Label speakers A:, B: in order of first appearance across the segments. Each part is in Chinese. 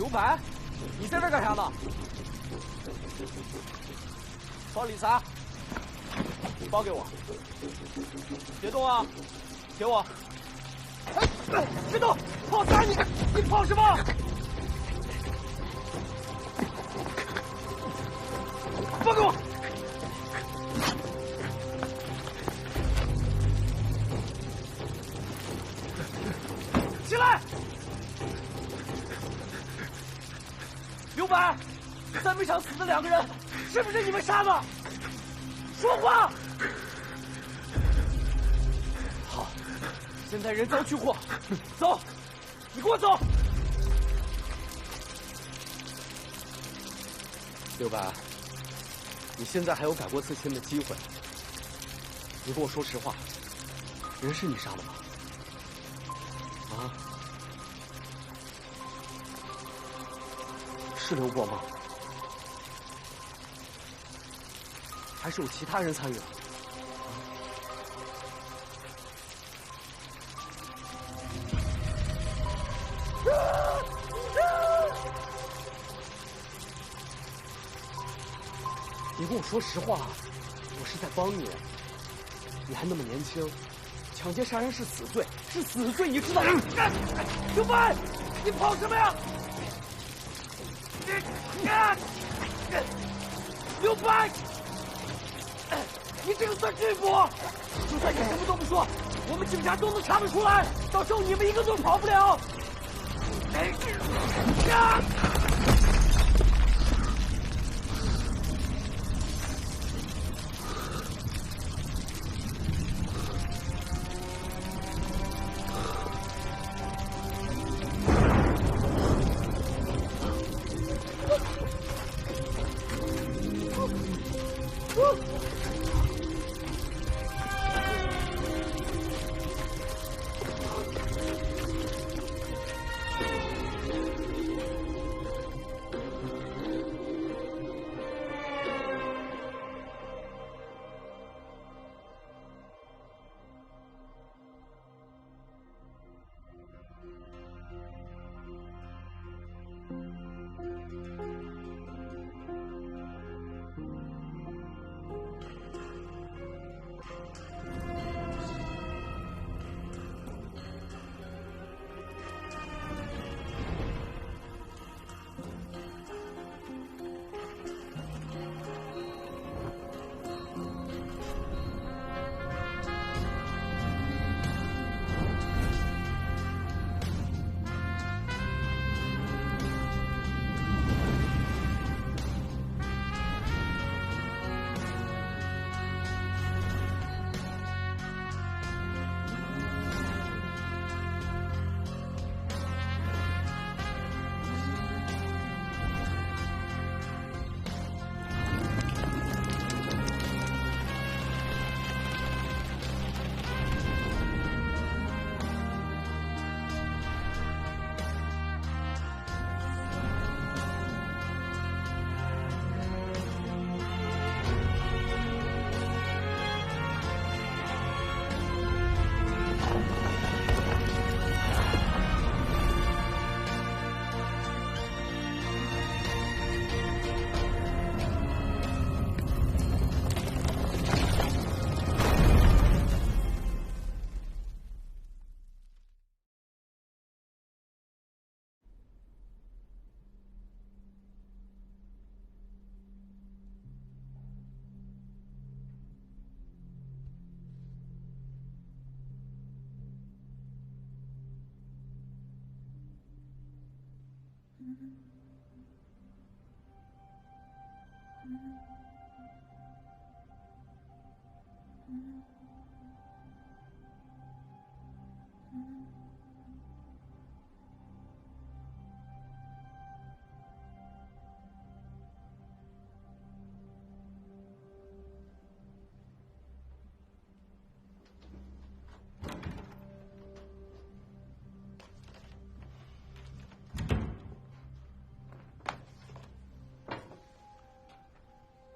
A: 刘白，你在这干啥呢？包里啥？包给我。别动啊！给我。哎，别动！跑啥你？你跑什么？包给我。起来！刘白，咱们场死的2个人，是不是你们杀的？说话！好，现在人赃俱获，走，你给我走。刘白，你现在还有改过自新的机会。你跟我说实话，人是你杀的吗？啊？是刘伯吗？还是有其他人参与了？你跟我说实话，我是在帮你。你还那么年轻，抢劫杀人是死罪，是死罪，你知道吗？刘白，你跑什么呀？刘白，你这个算拒捕！就算你什么都不说，我们警察都能查得出来，到时候你们一个都跑不了。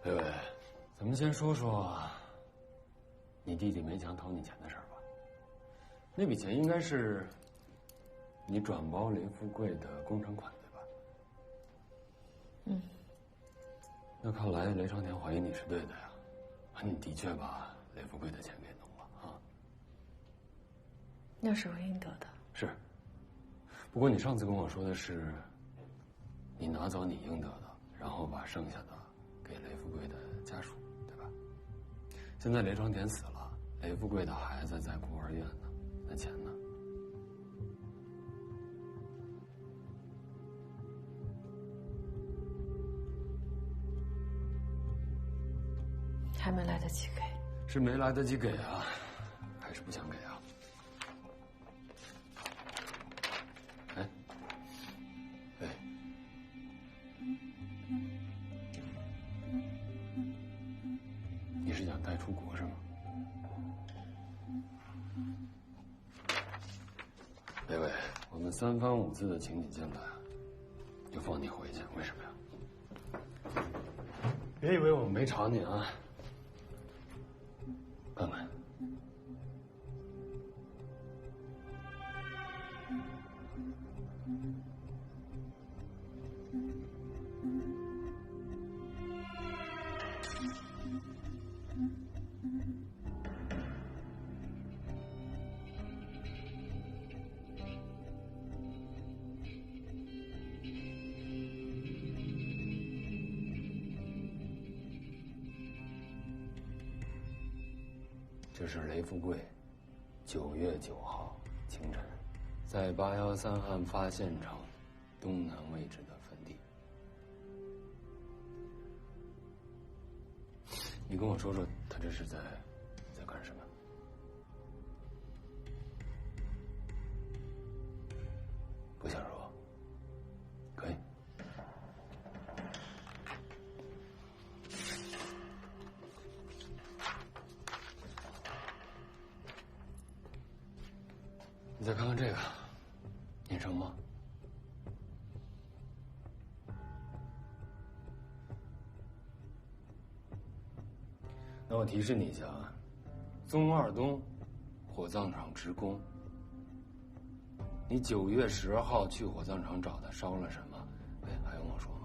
B: 薇薇，咱们先说说你弟弟梅强偷你钱的事儿吧。那笔钱应该是你转包林富贵的工程款，对吧？那看来雷长田怀疑你是对的呀，你的确把雷富贵的钱给弄了啊。
C: 那是我应得的。
B: 是。不过你上次跟我说的是，你拿走你应得的，然后把剩下的给雷富贵的家属，对吧？现在雷长田死了，雷富贵的孩子在孤儿院呢，那钱呢？
C: 还没来得及给。
B: 是没来得及给啊，还是不想给啊？哎，哎，你是想带出国是吗？伟伟，我们3番5次的请你进来，就放你回去，为什么呀？别以为我没查你啊！看看，这是雷富贵9月9号清晨，在813案发现场东南位置的坟地。你跟我说说，他这是在干什么？不想说，可以。你再看看这个，念成吗？那我提示你一下啊，宗二东火葬场职工，你9月10号去火葬场找他烧了什么？哎，还用我说吗？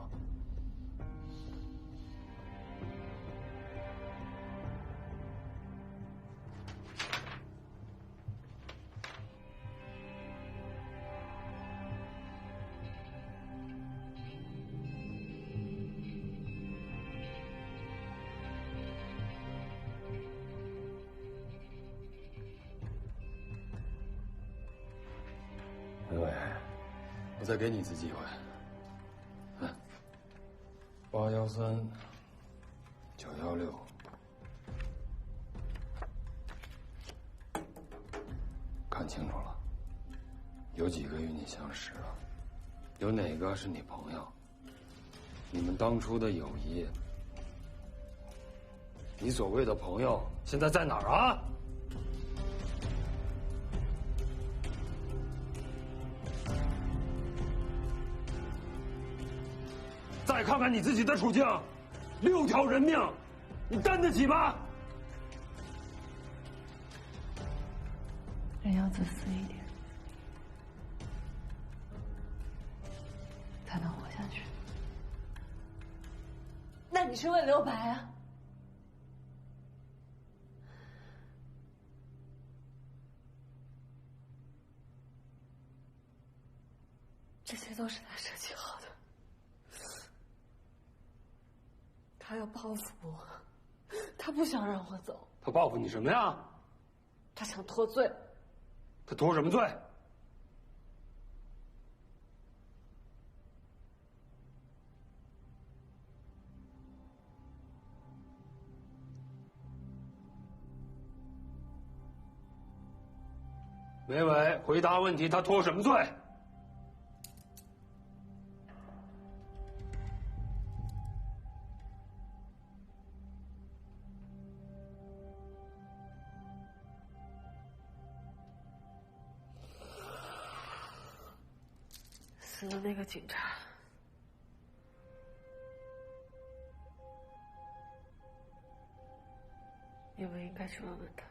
B: 伟伟，我再给你一次机会。813、916，看清楚了，有几个与你相识了？有哪个是你朋友？你们当初的友谊，你所谓的朋友现在在哪儿啊？再看看你自己的处境，6条人命，你担得起吗？
C: 人要自私一点，才能活下去。那你是为留白啊？这些都是他设计好的。他要报复我，他不想让我走。
B: 他报复你什么呀？
C: 他想脱罪。
B: 他脱什么罪？伟伟，回答问题，他脱什么罪？
C: 死了那个警察，你们应该去问问他。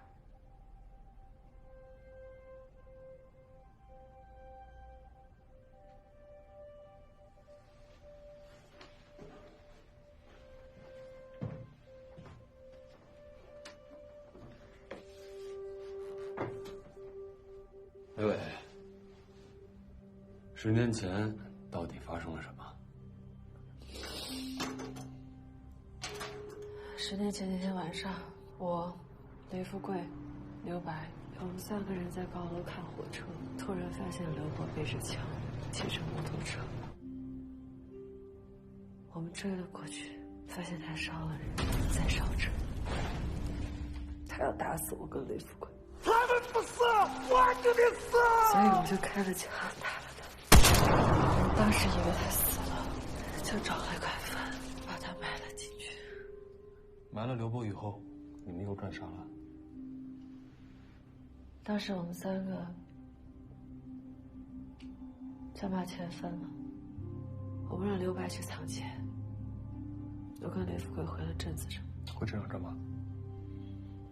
B: 10年前到底发生了什么
C: ？10年前那天晚上，我、雷富贵、刘白，我们3个人在高楼看火车，突然发现刘伯背着枪，骑着摩托车。我们追了过去，发现他烧了人，在烧纸。他要打死我跟雷富贵。
A: 他们不死，我就得死！
C: 所以我就开了枪打了他。当时以为他死了，就找了块坟，把他埋了进去。
B: 埋了刘波以后，你们又干啥了？
C: 当时我们3个想把钱分了，我们让刘白去藏钱，我跟雷富贵回了镇子上。
B: 回镇上干嘛？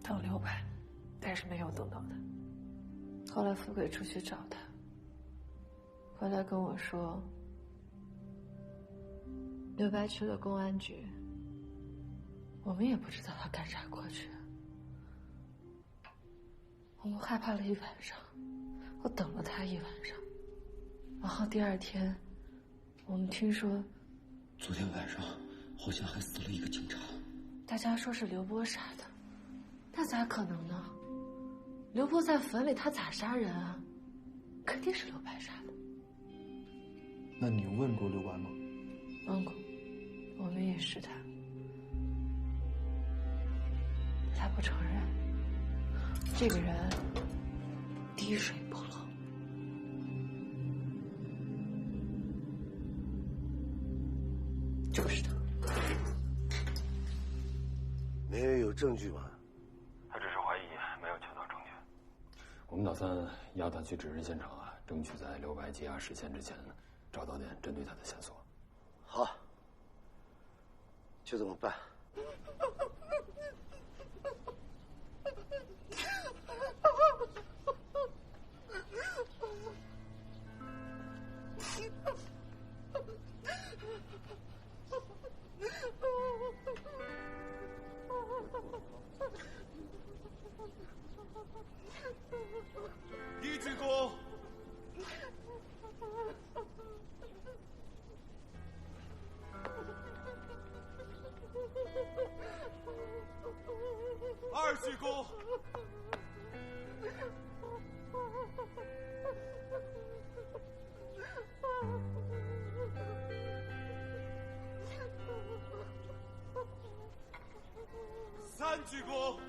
C: 等刘白，但是没有等到他。后来富贵出去找他，回来跟我说，刘白去了公安局，我们也不知道他干啥过去。我们害怕了一晚上，我等了他一晚上，然后第2天，我们听说，
D: 昨天晚上好像还死了一个警察。
C: 大家说是刘波杀的，那咋可能呢？刘波在坟里，他咋杀人啊？肯定是刘白杀的。
D: 那你问过刘白吗？
C: 问过，我们也试探，他不承认。这个人滴水不漏。就是他。
E: 没人有证据吧？
B: 他只是怀疑，没有求到证据。我们打算押他去指认现场啊，争取在刘白羁押时限之前，找到点针对他的线索。
E: 好，就这么办。
F: 一鞠躬。2鞠躬。3鞠躬。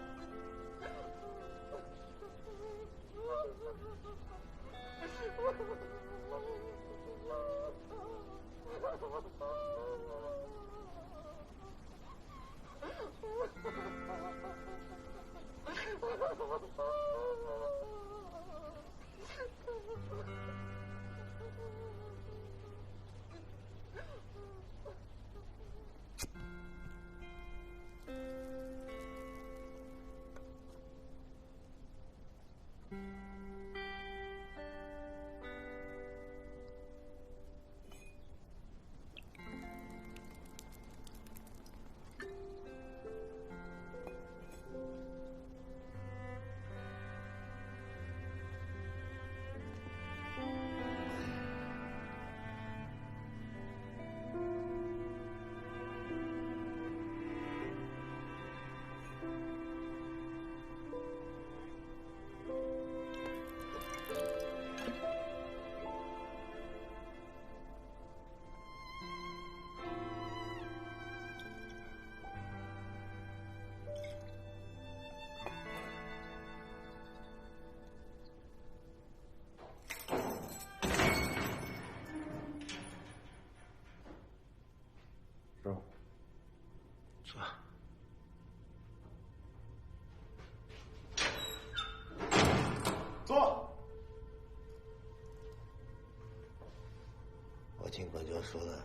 E: 听管教说的，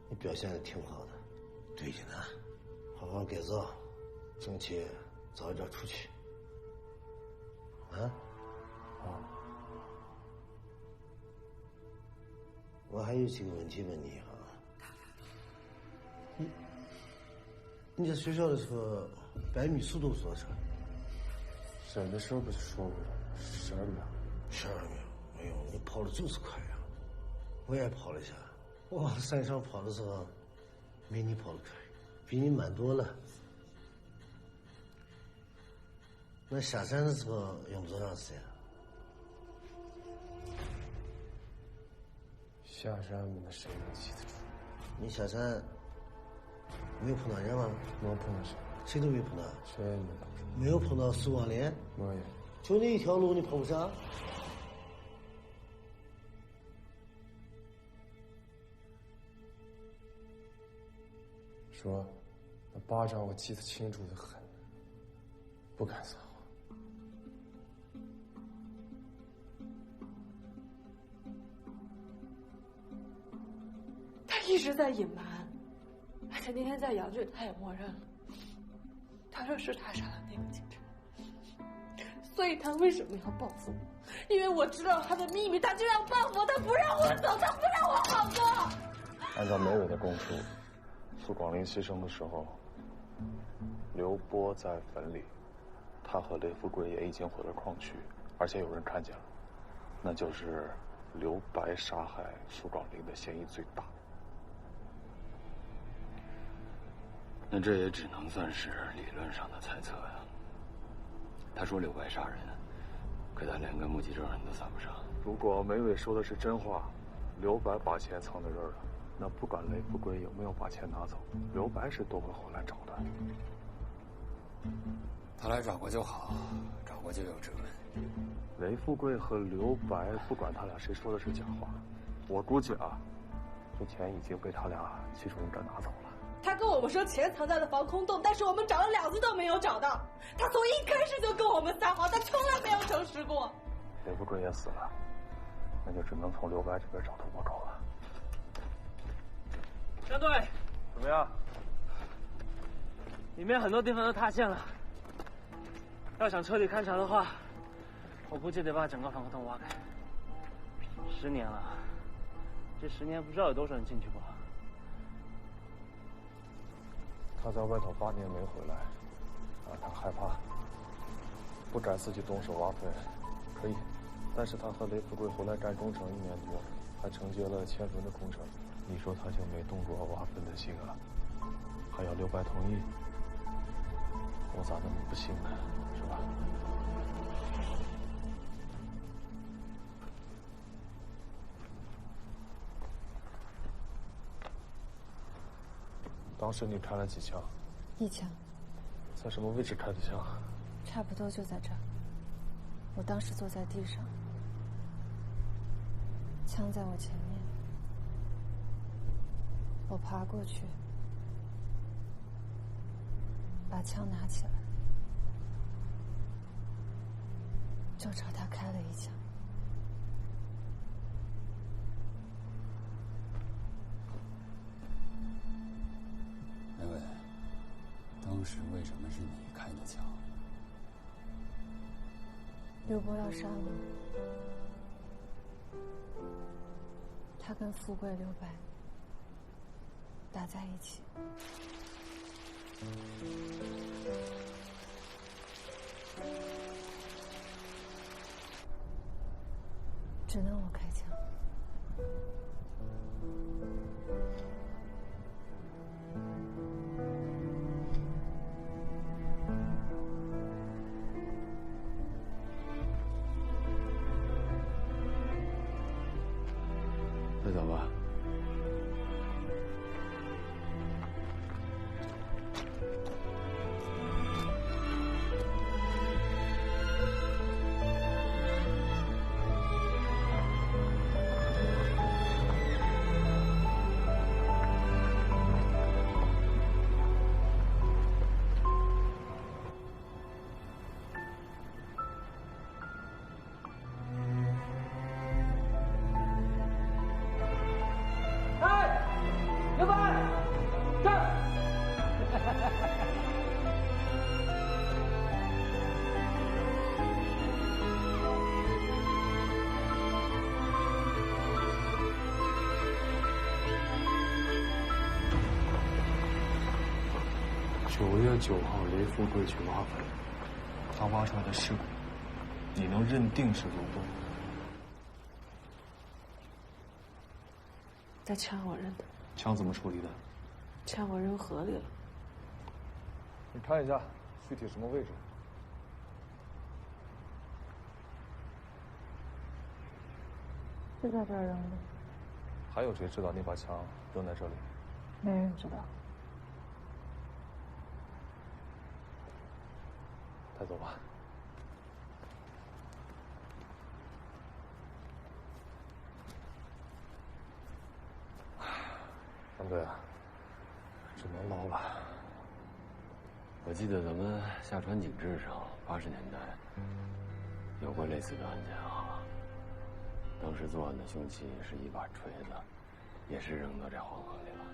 E: 你表现的挺好的，对着呢，好好改造，争取早一点出去。啊？我还有几个问题问你啊。你在学校的时候，百米速度是多少？
D: 小的时候不是说过了，12秒。
E: 12秒？哎呦，你跑的就是快呀！我也跑了一下，我往山上跑的时候，没你跑得快，比你慢多了。那下山的时候用不多长时间？
B: 下山那谁能记得住？
E: 你下山没有碰到人吗？
B: 没有碰到谁，
E: 谁都没碰到。
B: 谁也没碰上。
E: 没有碰到苏光莲？
B: 没有。
E: 就那一条路你碰不上？
B: 说，那巴掌我记得清楚的很，不敢撒谎。
C: 他一直在隐瞒，而且那天在杨郡他也默认了，他说是他杀了那个警察。所以他为什么要报复我？因为我知道他的秘密，他就要报复，他不让我走，他不让我好过。
G: 按照梅伟的供述，苏广林牺牲的时候，刘波在坟里，他和雷富贵也已经回了矿区，而且有人看见了，那就是刘白杀害苏广林的嫌疑最大。
B: 那这也只能算是理论上的猜测呀。他说刘白杀人，可他连个目击证人都算不上。
G: 如果梅伟说的是真话，刘白把钱藏在这儿了，那不管雷富贵有没有把钱拿走，刘白是都会回来找的。
B: 他来找过就好，找过就有质问。
G: 雷富贵和刘白，不管他俩谁说的是假话，我估计啊，这钱已经被他俩其中一个拿走了。
C: 他跟我们说钱藏在了防空洞，但是我们找了2次都没有找到。他从一开始就跟我们撒谎，他从来没有诚实过。
G: 雷富贵也死了，那就只能从刘白这边找突破口了。
A: 张队，
G: 怎么样？
A: 里面很多地方都塌陷了，要想彻底勘察的话，我估计得把整个防空洞挖开。10年了，这10年不知道有多少人进去过。
G: 他在外头8年没回来，他害怕，不敢自己动手挖坟，可以，但是他和雷富贵回来干工程1年多，还承接了迁坟的工程，你说他就没动过挖坟的心啊？还要刘白同意，我咋那么不信呢？是吧？当时你开了几枪
H: ？1枪。
G: 在什么位置开的枪？
H: 差不多就在这儿。我当时坐在地上，枪在我前面，我爬过去，把枪拿起来，就朝他开了1枪。
B: 梅伟，当时为什么是你开的枪？
H: 刘波要杀我，他跟富贵、刘白打在一起。只能我开枪。
B: 再走吧。
A: 刘白，这儿。
G: 9月9号，雷富贵去挖坟，他挖出来的尸骨，你能认定是刘波？
C: 在枪我扔的，
G: 枪怎么处理的？
C: 枪我扔河里了。
G: 你看一下，具体什么位置？
H: 是在这儿扔的。
G: 还有谁知道你把枪扔在这里？
H: 没人知道。
G: 带走吧。张队啊，只能捞了。
B: 我记得咱们下船警志上80年代有过类似的案件啊。当时作案的凶器是一把锤子，也是扔到这黄河里了。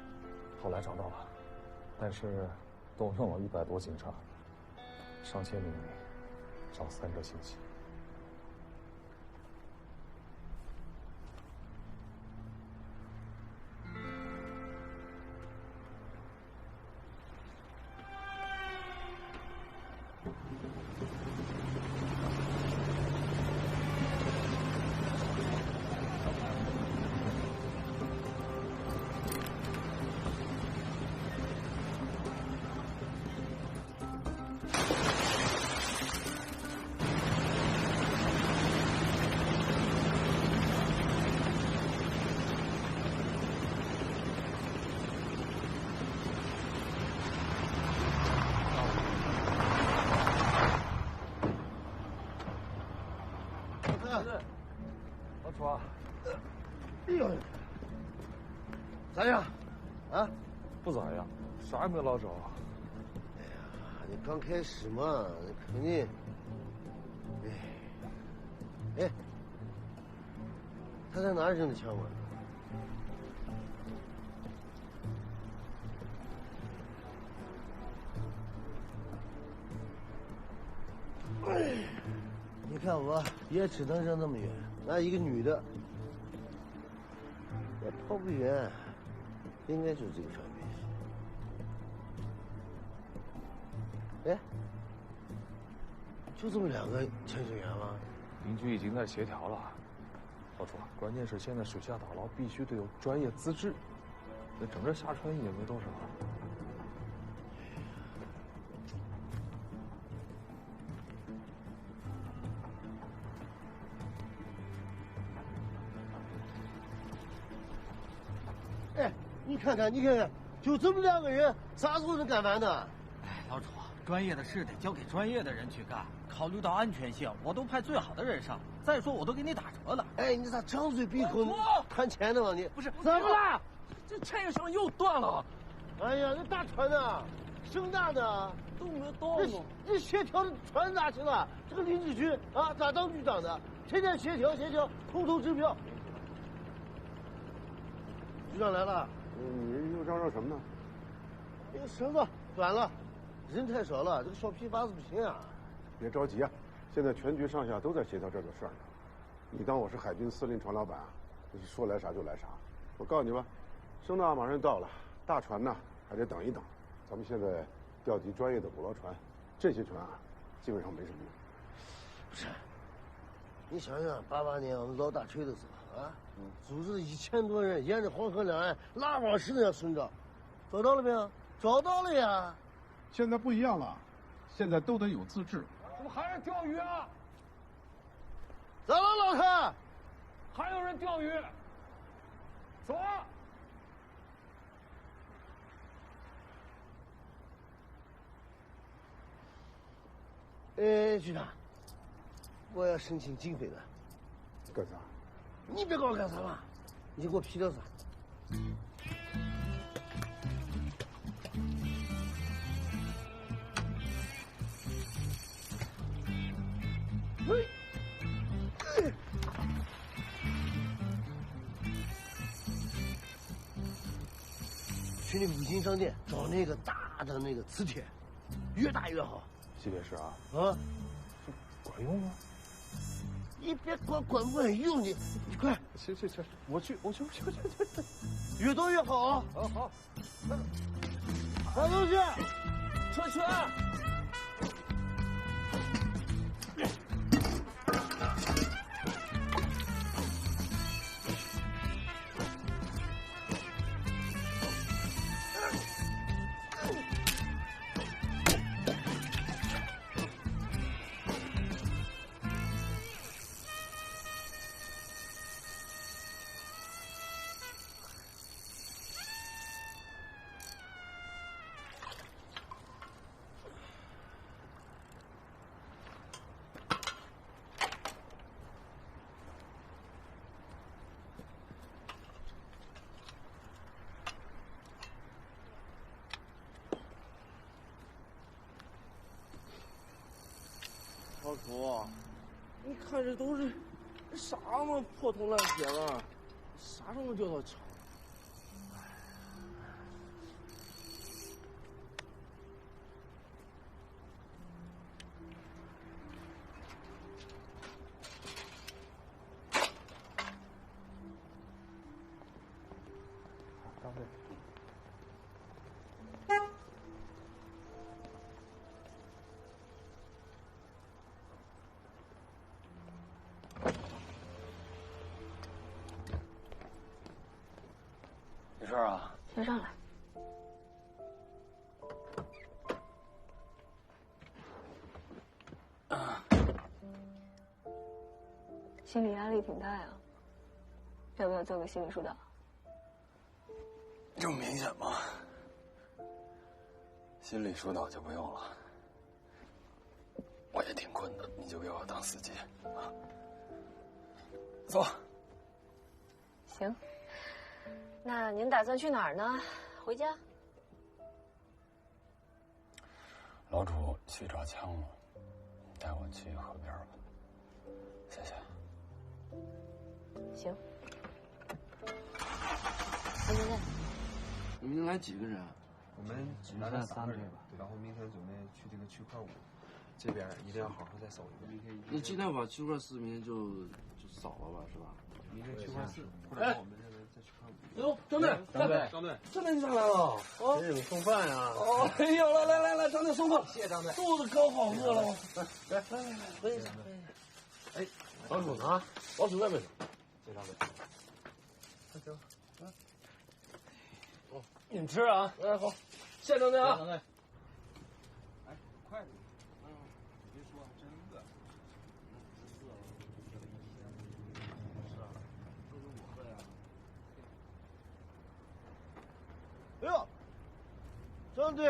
G: 后来找到了，但是动用了100多警察，上千名民，找3个星期。老楚啊，
E: 哎呦，咋样？啊？
G: 不咋样，啥也没捞着。
E: 哎呀，你刚开始嘛，肯定。哎，他在哪扔的枪啊？你看我也只能扔那么远，那一个女的也跑不远，应该就是这个船边。哎，就这么2个潜水员吗？
G: 邻居已经在协调了。老楚，关键是现在水下打捞必须得有专业资质，那整个下船也没多少。
E: 哎，你看看，就这么2个人，啥时候能干完呢？
I: 哎，老楚，专业的事得交给专业的人去干。考虑到安全性，我都派最好的人上。再说，我都给你打折了。
E: 哎，你咋张嘴闭口谈钱的吗？你
A: 不是
E: 怎么了？
A: 这牵绳又断了。
E: 哎呀，那大船呢？声大的
A: 都没动呢。
E: 这协调的船哪去了？这个林志群啊，咋当局长的？天天协调，偷支票。局长来了。
J: 你又嚷嚷什么呢？
E: 那个绳子短了，人太少了，这个小皮筏子不行啊。
J: 别着急啊，现在全局上下都在协调这个事儿呢。你当我是海军司令船老板啊？说来啥就来啥。我告诉你吧，声纳马上到了，大船呢还得等一等。咱们现在调集专业的捕捞船，这些船啊基本上没什么用。
E: 不是，你想想88年我们捞大锤的时候啊，组织了1000多人沿着黄河两岸拉网式的要寻找，找到了没有？找到了呀。
J: 现在不一样了，现在都得有资质。
A: 怎么还是钓鱼啊？
E: 咋了，老太？
A: 还有人钓鱼？走啊！
E: 局长，我要申请经费了。
J: 干啥？
E: 你别管我干啥嘛，你就给我批掉啥。去那五金商店找那个大的那个磁铁，越大越好。
G: 系列式啊？
E: 啊，
G: 这管用吗？
E: 你别管不管用，你快。
G: 行，我去，
E: 越多越好啊！
G: 好。
E: 啥东西？
A: 车圈。
E: 楚，你看这都是啥嘛破铜烂铁了，啥时候能叫到厂？
G: 张队。
B: 没事啊？
H: 先上来。心理压力挺大呀，要不要做个心理疏导？
B: 这么明显吗？心理疏导就不用了，我也挺困的，你就给我当司机啊。走。
H: 行。那您打算去哪儿呢？回家？
B: 老楚去找枪了，带我去河边吧。谢谢。
H: 行。
E: 你们来几个人啊？
K: 我们来了3个人吧，然后明天准备去这个区块5，这边一定要好好再扫一遍。
E: 那尽量把区块4明天就扫了吧，是吧？
K: 明天区块4，或者我们认为在区块5。
E: 哟，张队，张队，你上来了，
A: 给你们送饭呀！
E: 哦，哎呦，来，张队送饭，
A: 谢谢张队，
E: 肚子可好饿了。来，喝一下。哎，老鼠呢？老鼠在没呢？
A: 谢谢张队。快吃吧。哦，你们吃啊！
E: 哎，好，谢谢张队啊！
A: 张队。
K: 哎，快点！你别说，真饿。是啊，都是我喝呀。
E: 哎呦，张队，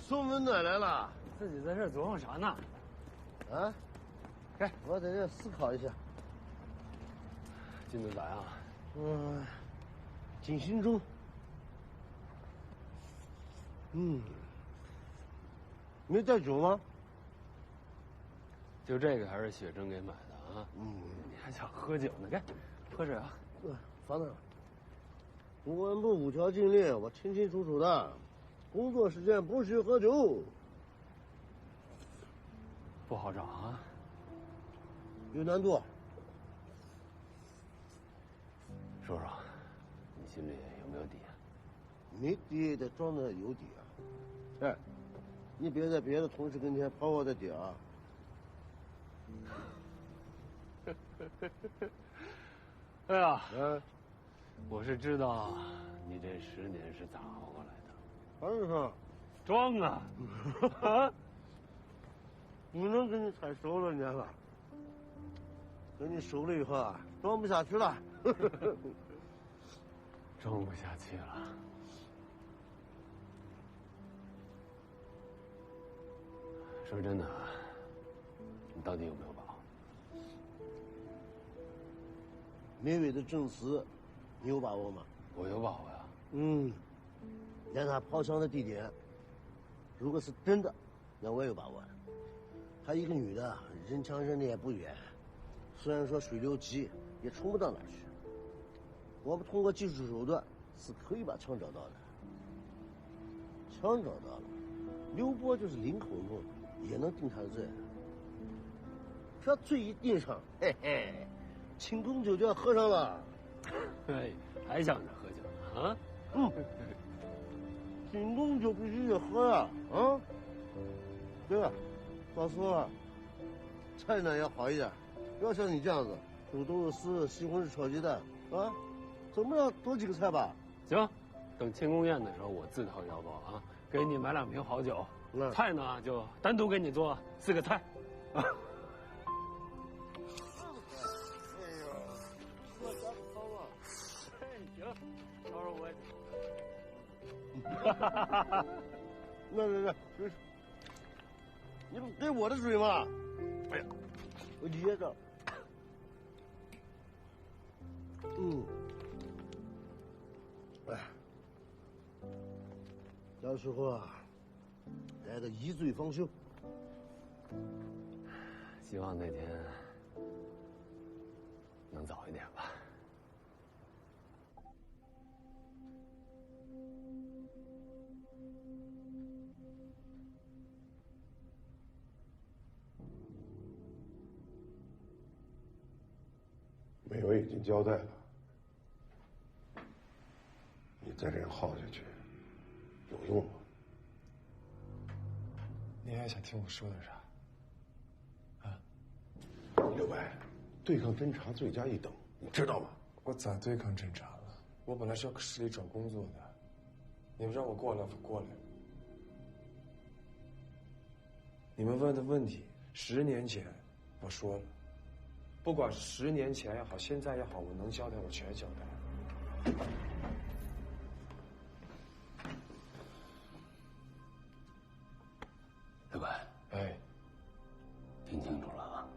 E: 送温暖来了。
A: 自己在这琢磨啥呢？
E: 啊？该，我在这思考一下。
A: 进度咋样？
E: 进行中。没带酒吗？
A: 就这个还是雪珍给买的啊？你还想喝酒呢？该，喝水啊。
E: 放那儿。公安部5条禁令，我清清楚楚的。工作时间不许喝酒。
A: 不好找啊。
E: 有难度。
A: 说说，你心里有没有底啊？
E: 没底得装的有底啊。哎，你别在别的同事跟前跑我的底啊。
A: 哎呀，我是知道你这10年是咋熬过来的。
E: 当然，
A: 装啊！
E: 不能跟你太熟了，你知道吧？跟你熟了以后啊，装不下去了。
A: 装不下去了。说真的，你到底有没有把握？
E: 梅伟的证词，你有把握吗？
A: 我有把握呀。
E: 连他抛枪的地点，如果是真的，那我也有把握。还一个女的，人墙扔的也不远，虽然说水流急，也冲不到哪儿去。我们通过技术手段是可以把枪找到的。枪找到了，刘波就是零口供，也能定他的罪。这罪一定上，嘿嘿，庆功酒就要喝上了。
A: 嘿，还想着喝酒呢啊？
E: 庆功酒必须得喝呀！啊，对了，到时候菜呢要好一点，不要像你这样子，煮豆肉丝、西红柿炒鸡蛋啊，怎么样多几个菜吧？
A: 行，等庆功宴的时候我自掏腰包啊，给你买2瓶好酒，菜呢就单独给你做4个菜。啊。行，到时候我也。
E: 那，你不给我的水吗？
A: 哎呀，
E: 我噎着。哎，到时候啊，来个1醉方休。
B: 希望那天能早一点吧。
J: 美文已经交代了，你再这样耗下去，有用吗？
G: 你还想听我说点啥？
J: 刘白，对抗侦查罪加一等，你知道吗？
G: 我咋对抗侦查了？我本来是要搁市里找工作的，你们让我过来，我过来。你们问的问题，10年前我说了，不管是10年前也好，现在也好，我能交代我全交代。
B: 刘白，
G: 哎，
B: 听清楚了啊，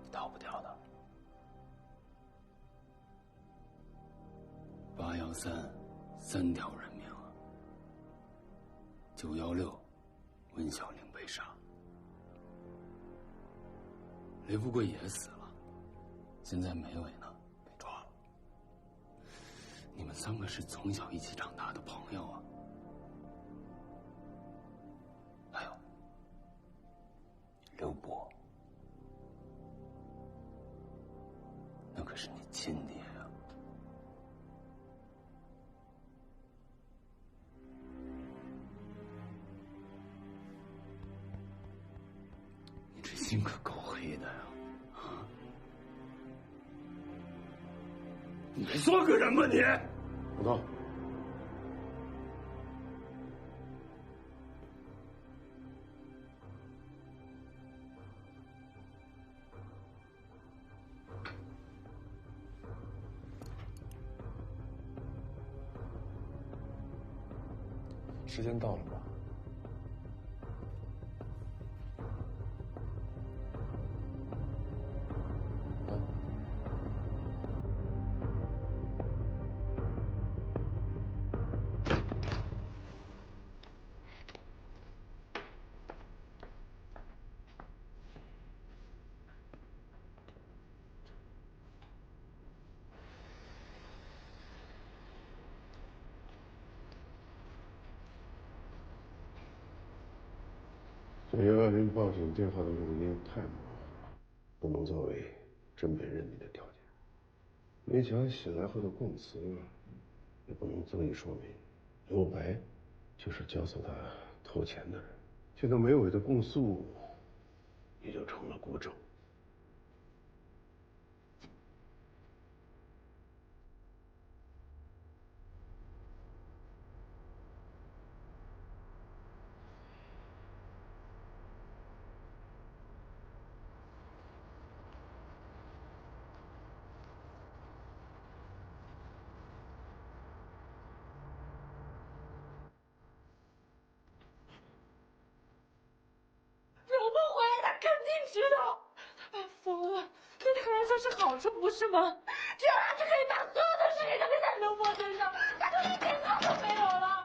B: 你逃不掉的。813，3条人命啊！916，温小玲被杀，雷富贵也死了，现在梅伟呢被抓了。你们3个是从小一起长大的朋友啊。还有刘波，那可是你亲爹呀！你这心可够黑的呀！啊！你还算个人吗你？
J: 老道。
G: 时间到了吧？
J: 这120报警电话的录音太模糊，不能作为侦本认定的条件。梅强醒来后的供词，也不能足以说明刘白就是教唆他偷钱的人。现在梅伟的供述也就成了孤证。
C: 刘梦回来，他肯定知道，他把疯了。对他来说是好处，不是吗？这样他就可以把所有的事情都给在刘波身上，他就一点错都没有了。